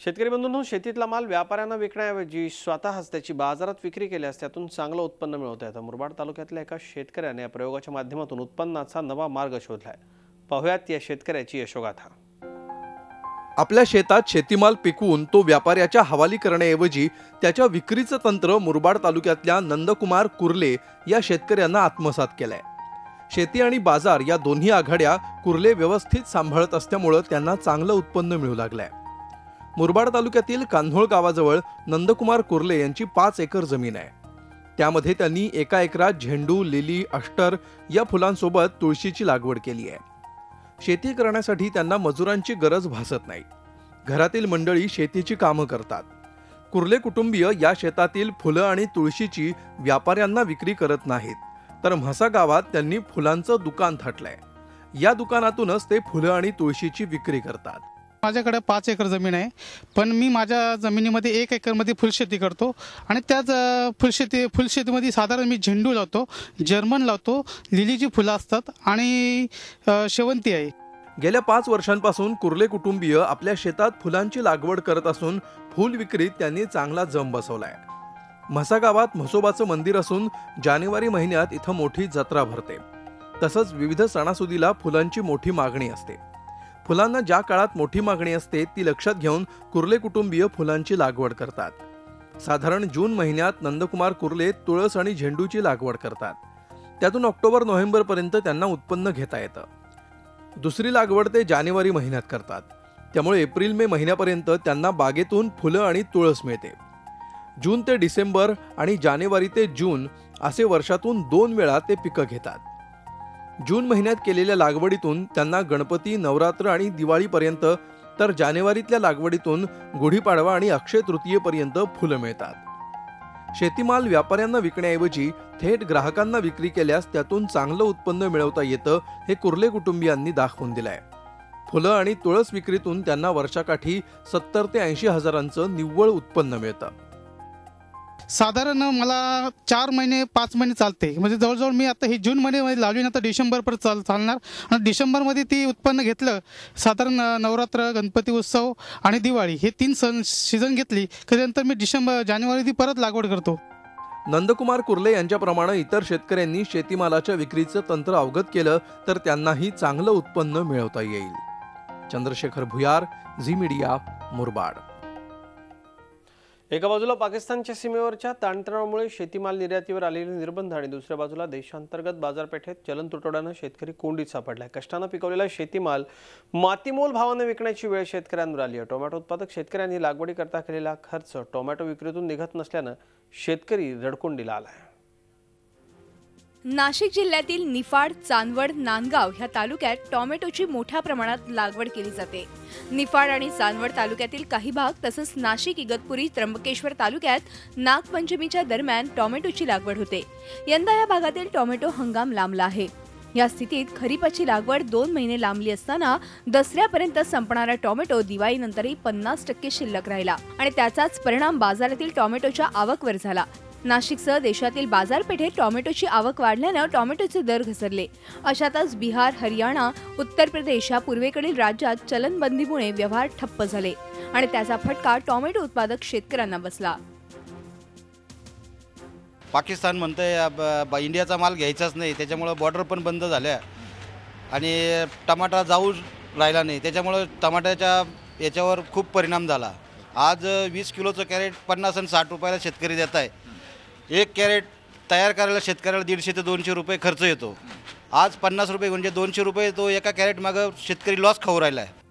शेतकरी बंधूंनो, शेतीतला माल व्यापाऱ्यांना विकण्याऐवजी स्वतःच त्याची बाजारात विक्री केल्यास त्यातून चांगलं उत्पन्न मिळवता येतं। मुरबाड तालुक्यातल्या एका शेतकऱ्याने या प्रयोगाच्या माध्यमातून उत्पन्नाचा नवा मार्ग शोधलाय। पाहुयात या शेतकऱ्याची यशोगाथा। आपल्या शेतात शेतीमाल पिकवून तो व्यापाऱ्याच्या हवाली करण्याऐवजी त्याच्या विक्रीचं तंत्र मुरबाड तालुक्यातल्या नंदकुमार कुर्ले या शेतकऱ्यांना आत्मसात केलंय। शेती आणि बाजार या दोन्ही आघाड्या कुर्ले व्यवस्थित सांभाळत असल्यामुळे त्यांना चांगलं उत्पन्न मिळू लागलंय। मुरबाड तालुक्यातील कान्होळ गावाजवळ नंदकुमार कुर्ले यांची 5 एकर जमीन आहे। त्यामध्ये त्यांनी 1 एकरात झेंडू, लिली, अष्टर या फुलांसोबत तुळशीची लागवड केली आहे। शेती करण्यासाठी त्यांना मजुरांची गरज भासत नाही। घरातील मंडळी शेतीची कामं करतात। कुर्ले कुटुंबीय या शेतातील फुलं आणि तुळशीची व्यापाऱ्यांना विक्री करत नाहीत, तर म्हसा गावात त्यांनी फुलांचं दुकान थाटलंय। या दुकानातूनच ते फुलं आणि तुळशीची विक्री करतात। माझ्याकडे 5 एकर जमीन आहे, पण मी माझ्या जमिनीमध्ये 1 एकरमध्ये फुलशेती करतो आणि त्याच फुलशेतीमध्ये साधारण मी झेंडू लावतो, जर्मन लावतो, लिलीची फुलं असतात आणि शेवंती आहे। गेल्या 5 वर्षांपासून कुर्ले कुटुंबीय आपल्या शेतात फुलांची लागवड करत असून फुल विक्रीत त्यांनी चांगला जम बसवलाय। म्हसा गावात म्हसोबाचं मंदिर असून जानेवारी महिन्यात इथं मोठी जत्रा भरते। तसंच विविध सणासुदीला फुलांची मोठी मागणी असते। फुलांना ज्या काळात मोठी मागणी असते ती लक्षात घेऊन कुर्ले कुटुंबीय फुलांची लागवड करतात। साधारण जून महिन्यात नंदकुमार कुर्ले तुळस आणि झेंडूची लागवड करतात। त्यातून ऑक्टोबर-नोव्हेंबर पर्यंत त्यांना उत्पन्न घेता येतं। दुसरी लागवड ते जानेवारी महिन्यात करतात, त्यामुळे एप्रिल-मे महिन्यापर्यंत त्यांना बागेतून फुलं आणि तुळस मिळते। जून ते डिसेंबर आणि जानेवारी ते जून असे वर्षातून 2 वेळा ते पिकं घेतात। जून महिन्यात केलेल्या लागवडीतून त्यांना गणपती, नवरात्र आणि दिवाळीपर्यंत, तर जानेवारीतल्या लागवडीतून गुढीपाडवा आणि अक्षय तृतीयेपर्यंत फुलं मिळतात। शेतीमाल व्यापाऱ्यांना विकण्याऐवजी थेट ग्राहकांना विक्री केल्यास त्यातून चांगलं उत्पन्न मिळवता येतं, हे कुर्ले कुटुंबियांनी दाखवून दिलंय। फुलं आणि तुळस विक्रीतून त्यांना वर्षाकाठी 70 ते 80 हजारांचं निव्वळ उत्पन्न मिळतं। साधारण मला 4 महिने 5 महिने चालते, म्हणजे जवळजवळ मी आता ही जून महिन्यामध्ये लावली ना, तर डिसेंबरपर्यंत चालणार आणि डिसेंबरमध्ये ती उत्पन्न घेतलं। साधारण नवरात्र, गणपती उत्सव आणि दिवाळी हे 3 सण सीझन घेतली की नंतर मी जानेवारी परत लागवड करतो। नंदकुमार कुर्ले यांच्याप्रमाणे इतर शेतकऱ्यांनी शेतीमालाच्या विक्रीचं तंत्र अवगत केलं तर त्यांनाही चांगलं उत्पन्न मिळवता येईल। चंद्रशेखर भुयार, झी मीडिया, मुरबाड। एका बाजूला पाकिस्तानच्या सीमेवरच्या ताणतणावामुळे शेतीमाल निर्यातीवर आलेले निर्बंध आणि दुसऱ्या बाजूला देशांतर्गत बाजारपेठेत चलन तुटवड्यानं शेतकरी कोंडीत सापडलाय। कष्टानं पिकवलेला शेतीमाल मातीमोल भावाने विकण्याची वेळ शेतकऱ्यांवर आली आहे। टोमॅटो उत्पादक शेतकऱ्यांनी लागवडीकरता केलेला खर्च टोमॅटो विक्रीतून निघत नसल्यानं शेतकरी रडकुंडीला आलाय। नाशिक जिल्ह्यातील निफाड, चांदवड, नांदगाव ह्या तालुक्यात टोमॅटोची मोठ्या प्रमाणात लागवड केली जाते। निफाड आणि चांदवड तालुक्यातील काही भाग तसंच नाशिक, इगतपुरी, त्र्यंबकेश्वर तालुक्यात नागपंचमीच्या दरम्यान टोमॅटोची लागवड होते। यंदा या भागातील टोमॅटो हंगाम लांबला आहे। या स्थितीत खरीपाची लागवड 2 महिने लांबली असताना दसऱ्यापर्यंत संपणारा टोमॅटो दिवाळीनंतरही 50% शिल्लक राहिला आणि त्याचाच परिणाम बाजारातील टोमॅटोच्या आवकवर झाला। नाशिकसह देशातील बाजारपेठेत टोमॅटोची आवक वाढल्यानं टोमॅटोचे दर घसरले। अशातच बिहार, हरियाणा, उत्तर प्रदेश या पूर्वेकडील राज्यात चलनबंदीमुळे व्यवहार ठप्प झाले आणि त्याचा फटका टोमॅटो उत्पादक शेतकऱ्यांना बसला। पाकिस्तान म्हणतंय इंडियाचा माल घ्यायचाच नाही, त्याच्यामुळे बॉर्डर पण बंद झाल्या आणि टमाटा जाऊ राहिला नाही, त्याच्यामुळे टमाट्याच्या याच्यावर खूप परिणाम झाला। आज 20 किलोचं कॅरेट 50 आणि 60 रुपयाला शेतकरी देत आहे। 1 कॅरेट तयार करायला शेतकऱ्याला 150 ते 200 रुपये खर्च येतो। आज 50 रुपये म्हणजे 200 रुपये तो एका कॅरेट मागं शेतकरी लॉस खाऊ राहिला आहे।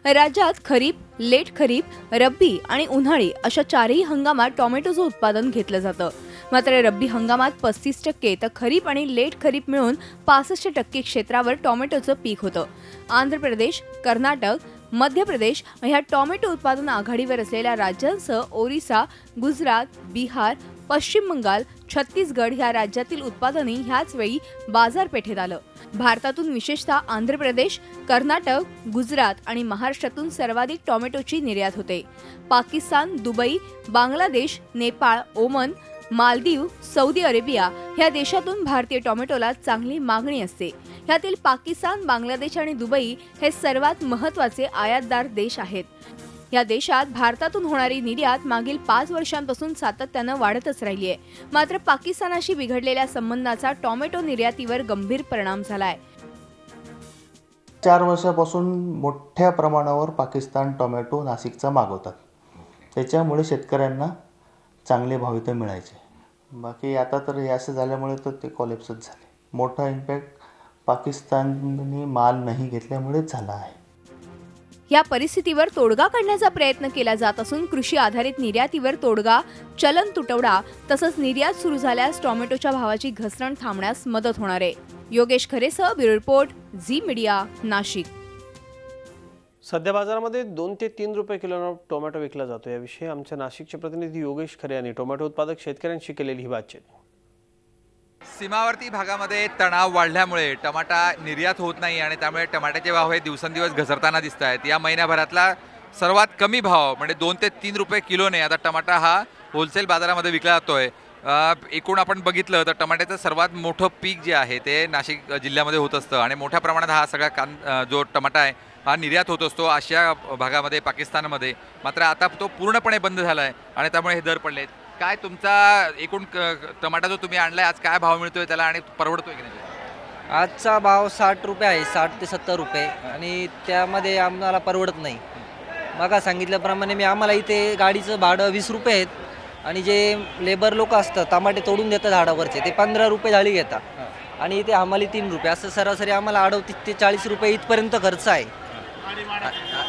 राज्यात खरीप, लेट खरीप, रब्बी आणि उन्हाळी अशा 4ही हंगामात टोमॅटोचं उत्पादन घेतलं जातं। मात्र रब्बी हंगामात 35% तर खरीप आणि लेट खरीप मिळून 65% क्षेत्रावर टोमॅटोचं पीक होतं। आंध्र प्रदेश, कर्नाटक, मध्य प्रदेश ह्या टोमॅटो उत्पादन आघाडीवर असलेल्या राज्यांसह ओरिसा, गुजरात, बिहार, पश्चिम बंगाल, छत्तीसगड ह्या राज्यातील उत्पादनही ह्याच वेळी बाजारपेठेत आलं। भारतातून विशेषतः आंध्र प्रदेश, कर्नाटक, गुजरात आणि महाराष्ट्रातून सर्वाधिक टोमॅटोची निर्यात होते। Pakistan, Dubai, Bangladesh, Nepal, Oman, Maldives, Saudi Arabia ह्या देशातून भारतीय टोमॅटोला चांगली मागणी असते। ह्यातील पाकिस्तान, बांगलादेश आणि दुबई हे सर्वात महत्त्वाचे आयातदार देश आहेत। या देशात भारतातून होणारी निर्यात मागील 5 वर्षांपासून सातत्यानं वाढतच राहिली आहे. मात्र पाकिस्तानाशी बिघडलेल्या संबंधाचा टोमॅटो निर्यातीवर गंभीर परिणाम झालाय. 4 वर्षापासून मोठ्या प्रमाणावर पाकिस्तान टोमॅटो नाशिकचा मागवतात. त्याच्यामुळे शेतकऱ्यांना चांगले भाव इथं मिळायचे. बाकी आता तर हे असं झाल्यामुळे तर ते कॉलेप्सच झाले. मोठा इम्पॅक्ट पाकिस्तानने माल नाही घेतल्यामुळेच झाला आहे. या परिस्थितीवर तोडगा काढण्याचा प्रयत्न केला जात असून कृषी आधारित निर्यातीवर तोडगा, चलन तुटवडा तसंच निर्यात सुरू झाल्यास टोमॅटोच्या भावाची घसरण थांबण्यास मदत होणार आहे. योगेश खरेसह bureau report, Zee media, Nashik. सध्या बाजारामध्ये 2 ते 3 रुपये किलोनं टोमॅटो विकला जातो. याविषयी आमच्या नाशिकचे प्रतिनिधी योगेश खरे यांनी टोमॅटो उत्पादक शेतकऱ्यांशी केलेली ही बातचीत. सीमावर्ती भागामध्ये तणाव वाढल्यामुळे टमाटा निर्यात होत नाही आणि त्यामुळे टमाट्याचे भाव हे दिवसेंदिवस घसरताना दिसत आहेत. या महिन्याभरातला सर्वात कमी भाव म्हणजे 2 ते 3 रुपये किलोने आता टमाटा हा होलसेल बाजारामध्ये विकला जातोय. एकूण आपण बघितलं तर टमाट्याचं सर्वात मोठं पीक जे आहे ते नाशिक जिल्ह्यामध्ये होत असतं आणि मोठ्या प्रमाणात हा सगळा जो टमाटा आहे हा निर्यात होत असतो आशिया भागामध्ये, पाकिस्तानमध्ये. मात्र आता तो पूर्णपणे बंद झाला आहे आणि त्यामुळे हे दर पडलेत. काय तुमचा एकूण टमाटा जो तुम्ही आणलाय आज काय भाव मिळतोय त्याला आणि परवडतोय की नाही? आजचा भाव 60 रुपये आहे, 60 ते 70 रुपये, आणि त्यामध्ये आम्हाला परवडत नाही. मग सांगितल्याप्रमाणे आम्हाला इथे गाडीचं भाडं 20 रुपये आहेत आणि जे लेबर लोक असतात टमाटे तोडून देतात झाडावरचे ते 15 रुपये झाली घेतात आणि इथे आम्हाला 3 रुपये, असं सरासरी आम्हाला 38 ते 40 रुपये इथपर्यंत खर्च आहे,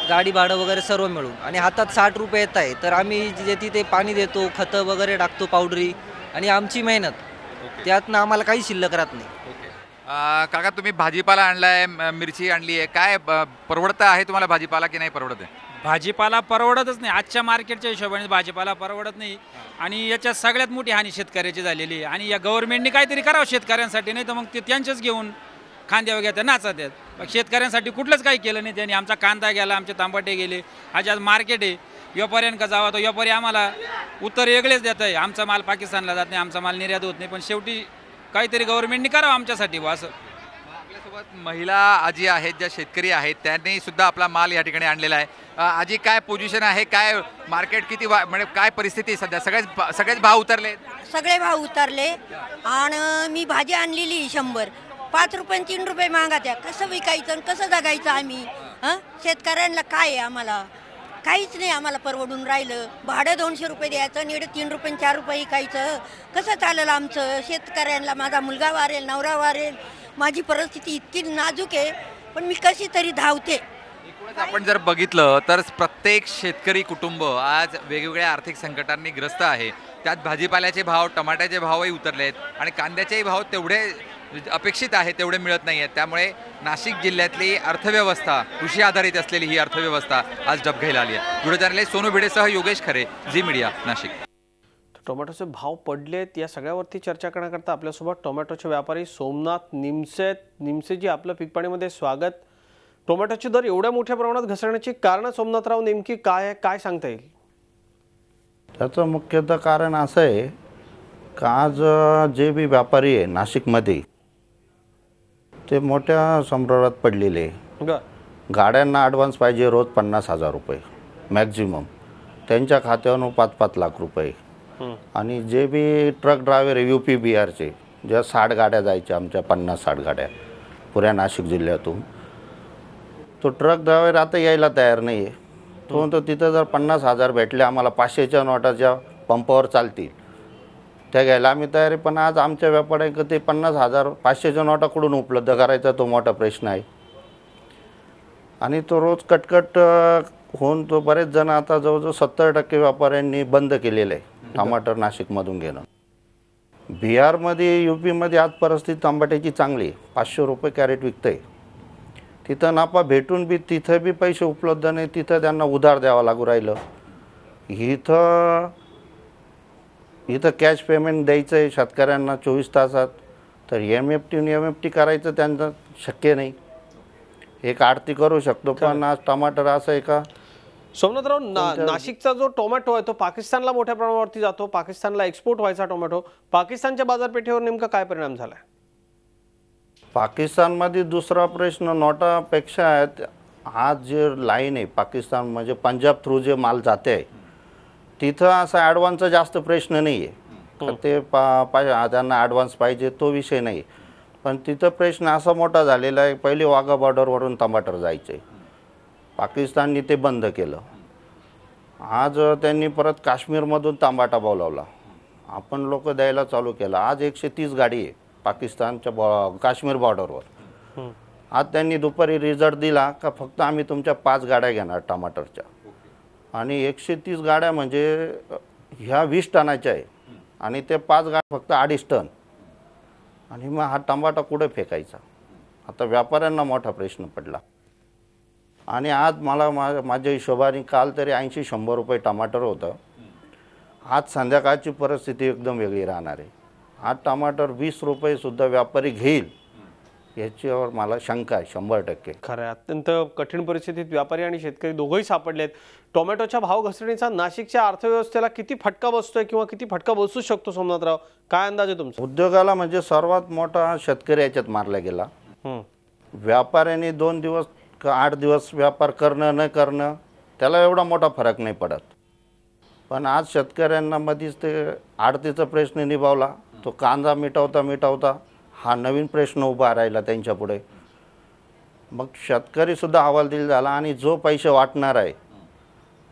गाडी भाडं वगैरे सर्व मिळून. आणि हातात 60 रुपये येत आहे. तर आम्ही जे तिथे पाणी देतो, खतं वगैरे टाकतो, पावडरी, आणि आमची मेहनत त्यातनं आम्हाला काही शिल्लक राहत नाही. काका तुम्ही भाजीपाला आणलाय, मिरची आणली आहे, काय परवडतं आहे तुम्हाला भाजीपाला की नाही परवडत आहे? भाजीपाला परवडतच नाही. आजच्या मार्केटच्या हिशोबाने भाजीपाला परवडत नाही आणि याच्यात सगळ्यात मोठी हानी शेतकऱ्याची झालेली आहे. आणि या गव्हर्नमेंटने काहीतरी करावं शेतकऱ्यांसाठी, नाही तर मग ते त्यांचेच घेऊन खांद्या वगैरे नाचत आहेत. मग शेतकऱ्यांसाठी कुठलंच काही केलं नाही त्यांनी. आमचा कांदा गेला, आमचे तांबटे गेले. आज मार्केट आहे, व्यापाऱ्यांका जावा तो व्यापारी आम्हाला उत्तर वेगळेच देत आहे. आमचा माल पाकिस्तानला जात नाही, आमचा माल निर्यात होत नाही. पण शेवटी काहीतरी गव्हर्नमेंटने करावं आमच्यासाठी बा असं. आपल्यासोबत महिला आजी आहेत, ज्या शेतकरी आहेत, त्यांनी सुद्धा आपला माल या ठिकाणी आणलेला आहे. आजी काय पोझिशन आहे, काय मार्केट किती म्हणजे काय परिस्थिती सध्या? सगळेच भाव उतरले? सगळे भाव उतरले. आणि मी भाजी आणलेली 100, 5 रुपये 3 रुपये मागत आहे. कसं विकायचं आणि कसं जगायचं आम्ही? शेतकऱ्यांना काय आहे? आम्हाला काहीच नाही आम्हाला परवडून राहिलं. भाडं 200 रुपये द्यायचं, नीड 3 रुपये 4 रुपये विकायचं. कसं चालेल आमचं? शेतकऱ्यांना माझा मुलगा वारेल, नवरा वारेल. माझी परिस्थिती इतकी नाजूक आहे, पण मी कशी तरी धावते. आपण जर बघितलं तर प्रत्येक शेतकरी कुटुंब आज वेगवेगळ्या आर्थिक संकटांनी ग्रस्त आहे. त्यात भाजीपाल्याचे भाव, टमाट्याचे भावही उतरले आहेत आणि कांद्याचेही भाव तेवढे अपेक्षित आहे तेवढे मिळत नाही आहेत. त्यामुळे नाशिक जिल्ह्यातली अर्थव्यवस्था, कृषी आधारित असलेली ही अर्थव्यवस्था आज डबघाईला आली आहे. व्हिडिओ जर्नलिस्ट सोनू भिडेसह योगेश खरे, झी मीडिया, नाशिक. टोमॅटोचे भाव पडलेत या सगळ्यावरती चर्चा करण्याकरता आपल्यासोबत टोमॅटोचे व्यापारी सोमनाथ निमसेजी. आपलं पीकपाणीमध्ये स्वागत. टोमॅटोचे दर एवढ्या मोठ्या प्रमाणात घसरण्याची कारणं सोमनाथराव नेमकी काय आहे, काय सांगता येईल? त्याचं मुख्यतः कारण असं आहे का आज जे बी व्यापारी आहे नाशिकमध्ये ते मोठ्या संभ्रमात पडलेले. गाड्यांना ॲडव्हान्स पाहिजे रोज 50,000 रुपये मॅक्झिमम, त्यांच्या खात्यावरून 5-5 लाख रुपये. आणि जे बी ट्रक ड्रायव्हर आहे UP बिहारचे, ज्या 60 गाड्या जायच्या आमच्या, 50-60 गाड्या पुऱ्या नाशिक जिल्ह्यातून, तो ट्रक ड्रायव्हर आता यायला तयार नाही आहे. तो म्हणतो तिथं जर 50,000 भेटले आम्हाला, 500च्या नोटा ज्या पंपावर चालतील त्या घ्यायला आम्ही तयार आहे. पण आज आमच्या व्यापाऱ्यांकडे ते 50,000 500च्या नोटा कुठून उपलब्ध करायचा तो मोठा प्रश्न आहे. आणि तो रोज कटकट होऊन तो बरेच जण आता जवळजवळ 70% व्यापाऱ्यांनी बंद केलेलं आहे टमाटर नाशिकमधून घेणं. बिहारमध्ये, UPमध्ये आज परिस्थिती टमाट्याची चांगली आहे. 500 रुपये कॅरेट विकतं आहे. तिथं नापा भेटून बी तिथं बी पैसे उपलब्ध नाही, तिथं त्यांना उधार द्यावं लागू राहिलं. इथं कॅश पेमेंट द्यायचं आहे शेतकऱ्यांना 24 तासात, तर MFT करायचं त्यांचं शक्य नाही. एक आरती करू शकतो पण आज टमाटर असं आहे का? सोमनाथराव, नाशिकचा जो टोमॅटो आहे तो पाकिस्तानला मोठ्या प्रमाणावरती जातो, पाकिस्तानला एक्सपोर्ट व्हायचा टोमॅटो, पाकिस्तानच्या बाजारपेठेवर नेमका काय परिणाम झाला? पाकिस्तानमध्ये दुसरा प्रश्न नोटापेक्षा आज जे लाईन आहे पाकिस्तान म्हणजे पंजाब थ्रू जे माल जाते आहे तिथं असा ॲडव्हान्सचा जास्त प्रश्न नाही आहे. ते त्यांना ॲडव्हान्स पाहिजे तो विषय नाही. पण तिथं प्रश्न असा मोठा झालेला आहे, पहिले वाघा बॉर्डरवरून टमाटर जायचे, पाकिस्ताननी ते बंद केलं. आज त्यांनी परत काश्मीरमधून टमाटा बोलावला, आपण लोक द्यायला चालू केलं. आज 130 गाडी आहे पाकिस्तानच्या काश्मीर बॉर्डरवर. आज त्यांनी दुपारी रिझल्ट दिला का फक्त आम्ही तुमच्या 5 गाड्या घेणार टमाटरच्या, आणि 130 गाड्या म्हणजे ह्या 20 टनाच्या आहे आणि ते 5 गाड्या फक्त 2.5 टन. आणि मग हा टमाटा कुठे फेकायचा? आता व्यापाऱ्यांना मोठा प्रश्न पडला. आणि आज मला माझ्या हिशोबाने काल तरी 80-100 रुपये टमाटर होतं. आज संध्याकाळची परिस्थिती एकदम वेगळी राहणार आहे. आज टमाटर 20 रुपयेसुद्धा व्यापारी घेईल याच्यावर मला शंका आहे 100%. खरं आहे, अत्यंत कठीण परिस्थितीत व्यापारी आणि शेतकरी दोघंही सापडलेत. टोमॅटोच्या भाव घसरणीचा नाशिकच्या अर्थव्यवस्थेला किती फटका बसतोय किंवा किती फटका बसू शकतो सोमनाथराव, काय अंदाज आहे तुमचा? उद्योगाला म्हणजे सर्वात मोठा शेतकरी याच्यात मारला गेला. व्यापाऱ्यांनी 2 दिवस 8 दिवस व्यापार करणं न करणं त्याला एवढा मोठा फरक नाही पडत. पण आज शेतकऱ्यांना मध्येच ते आडतीचा प्रश्न निभावला, तो कांदा मिटवता हा नवीन प्रश्न उभा राहिला त्यांच्यापुढे. मग शेतकरीसुद्धा हवालदिल झाला. आणि जो पैसे वाटणार आहे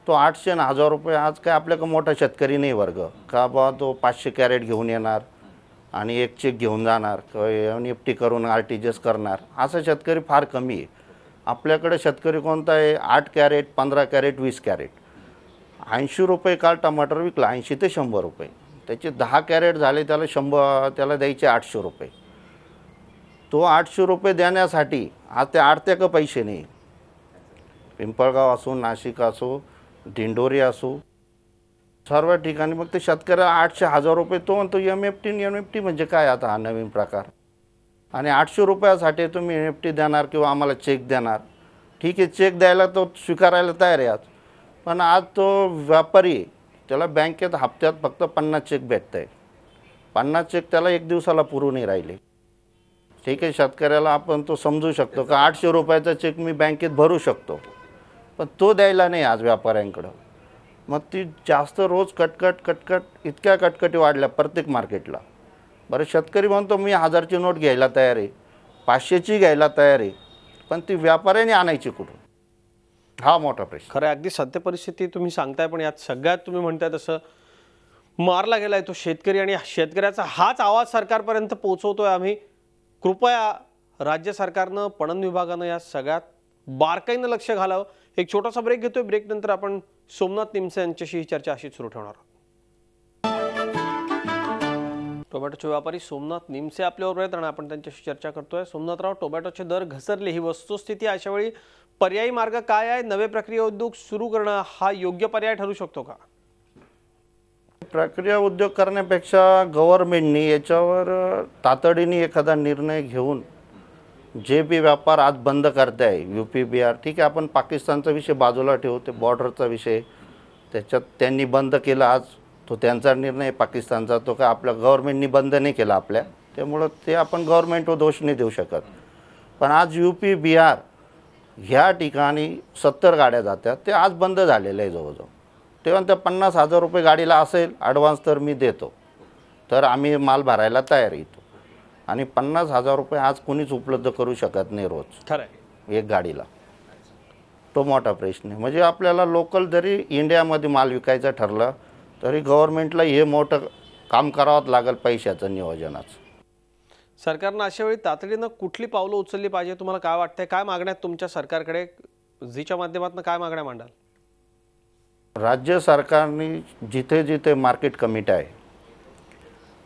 तो 800 आणि 1000 रुपये. आज काय आपल्याकडं मोठा शेतकरी नाही वर्ग का बा तो 500 कॅरेट घेऊन येणार आणि एक चेक घेऊन जाणार किंवा निफ्टी करून RTGS करणार, असा शेतकरी फार कमी आहे. आपल्याकडे शेतकरी कोणता आहे? 8 कॅरेट, 15 कॅरेट, 20 कॅरेट. 80 रुपये काल टमाटर विकला, 80 ते 100 रुपये. त्याचे 10 कॅरेट झाले, त्याला द्यायचे 800 रुपये. तो 800 रुपये देण्यासाठी आज ते आडत्याक पैसे नाही. पिंपळगाव असो, नाशिक असो, दिंडोरी असो, सर्व ठिकाणी मग ते शेतकऱ्याला 800-1000 रुपये. तो म्हणतो MFT म्हणजे काय आता हा नवीन प्रकार? आणि 800 रुपयासाठी तुम्ही MFT देणार किंवा आम्हाला चेक देणार? ठीक आहे, चेक द्यायला तो स्वीकारायला तयार आहे आज. पण आज तो व्यापारी त्याला बँकेत हप्त्यात फक्त 50 चेक भेटत आहे. 50 चेक त्याला 1 दिवसाला पुरू नाही राहिले. ठीक आहे, शेतकऱ्याला आपण तो समजू शकतो का 800 रुपयाचा चेक मी बँकेत भरू शकतो, पण तो द्यायला नाही आज व्यापाऱ्यांकडं. मग ती जास्त रोज कटकट इतक्या कटकटी वाढल्या प्रत्येक मार्केटला. बरं, शेतकरी म्हणतो मी 1000ची नोट घ्यायला तयार आहे, 500ची घ्यायला तयार आहे, पण ती व्यापाऱ्याने आणायची कुठून? हा मोठा प्रश्न. खरं आहे, अगदी सत्य परिस्थिती तुम्ही सांगताय. पण यात सगळ्यात तुम्ही म्हणताय तसं मारला गेलाय तो शेतकरी, आणि शेतकऱ्याचा हाच आवाज सरकारपर्यंत पोहोचवतोय आम्ही. कृपया राज्य सरकारनं, पणन विभागानं या सगळ्यात बारकाईनं लक्ष घालावं. एक छोटासा ब्रेक घेतोय. ब्रेक नंतर आपण सोमनाथ निमसे यांच्याशी ही चर्चा अशीच सुरू ठेवणार आहोत. टोमॅटोचे व्यापारी सोमनाथ निमसे आपल्याबरोबर आहेत आणि आपण त्यांच्याशी चर्चा करतोय. सोमनाथराव, टोमॅटोचे दर घसरले, ही वस्तुस्थिती. अशा वेळी पर्यायी मार्ग काय आहे? नवे प्रक्रिया उद्योग सुरू करणं हा योग्य पर्याय ठरू शकतो का? प्रक्रिया उद्योग करण्यापेक्षा गव्हर्नमेंटनी याच्यावर तातडीने एखादा निर्णय घेऊन जे बी व्यापार आज बंद करते आहे UP बिहार, ठीक आहे, आपण पाकिस्तानचा विषय बाजूला ठेवू, ते बॉर्डरचा विषय त्याच्यात त्यांनी बंद केला आज, तो त्यांचा निर्णय पाकिस्तानचा, तो काय आपल्या गव्हर्नमेंटनी बंद नाही केला आपल्या, त्यामुळं ते आपण गव्हर्नमेंटवर दोष नाही देऊ शकत. पण आज UP बिहार ह्या ठिकाणी 70 गाड्या जातात, ते आज बंद झालेलं आहे जवळजवळ. तेव्हा त्या 50,000 रुपये गाडीला असेल ॲडव्हान्स तर मी देतो, तर आम्ही माल भरायला तयार येतो. आणि 50,000 रुपये आज कोणीच उपलब्ध करू शकत नाही रोज. खरं आहे, एक गाडीला. तो मोठा प्रश्न आहे. म्हणजे आपल्याला लोकल जरी इंडियामध्ये माल विकायचा ठरलं तरी गव्हर्नमेंटला हे मोठं काम करावंच लागेल पैशाचं नियोजनाचं. सरकारनं अशा वेळी तातडीनं कुठली पावलं उचलली पाहिजे? तुम्हाला काय वाटतंय? काय मागण्या आहेत तुमच्या सरकारकडे? झीच्या माध्यमातून काय मागण्या मांडाल? राज्य सरकारने जिथे जिथे मार्केट कमिटी आहे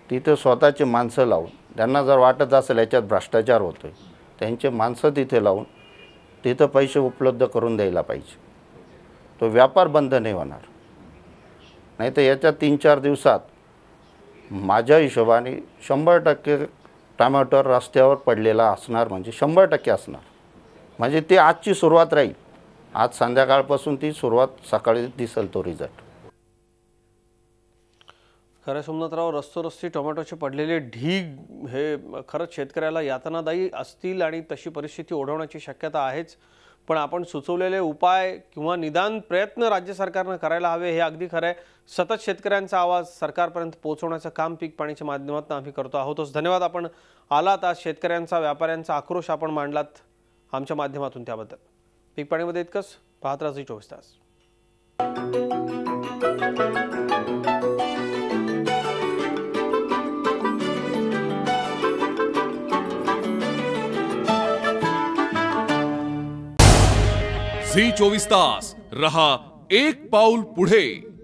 तिथे स्वतःची माणसं लावून, त्यांना जर वाटत असेल याच्यात भ्रष्टाचार होतोय, त्यांचे माणसं तिथे लावून तिथं पैसे उपलब्ध करून द्यायला पाहिजे. तो व्यापार बंद नाही होणार. नाही तर याच्या 3-4 दिवसात माझ्या हिशोबाने 100% टमाटर रस्त्यावर पडलेला असणार, म्हणजे 100% असणार. म्हणजे ती आजची सुरुवात राहील. आज संध्याकाळपासून ती सुरुवात, सकाळी दिसेल तो रिझल्ट. खरं सोमनाथराव, रस्तोरस्ती टोमॅटोचे पडलेले ढीग हे खरंच शेतकऱ्याला यातनादायी असतील आणि तशी परिस्थिती ओढवण्याची शक्यता आहेच. पण आपण सुचवलेले उपाय किंवा निदान प्रयत्न राज्य सरकारनं करायला हवे, हे अगदी खरं आहे. सतत शेतकऱ्यांचा आवाज सरकारपर्यंत पोहोचवण्याचं काम पीक पाणीच्या माध्यमातून आम्ही करतो आहोतच. धन्यवाद, आपण आलात. आज शेतकऱ्यांचा, व्यापाऱ्यांचा आक्रोश आपण मांडलात आमच्या माध्यमातून, त्याबद्दल. पीक पाणीमध्ये इतकंच. पाहत राहा झी 24 तास. झी 24 तास रहा एक पाऊल पुढे.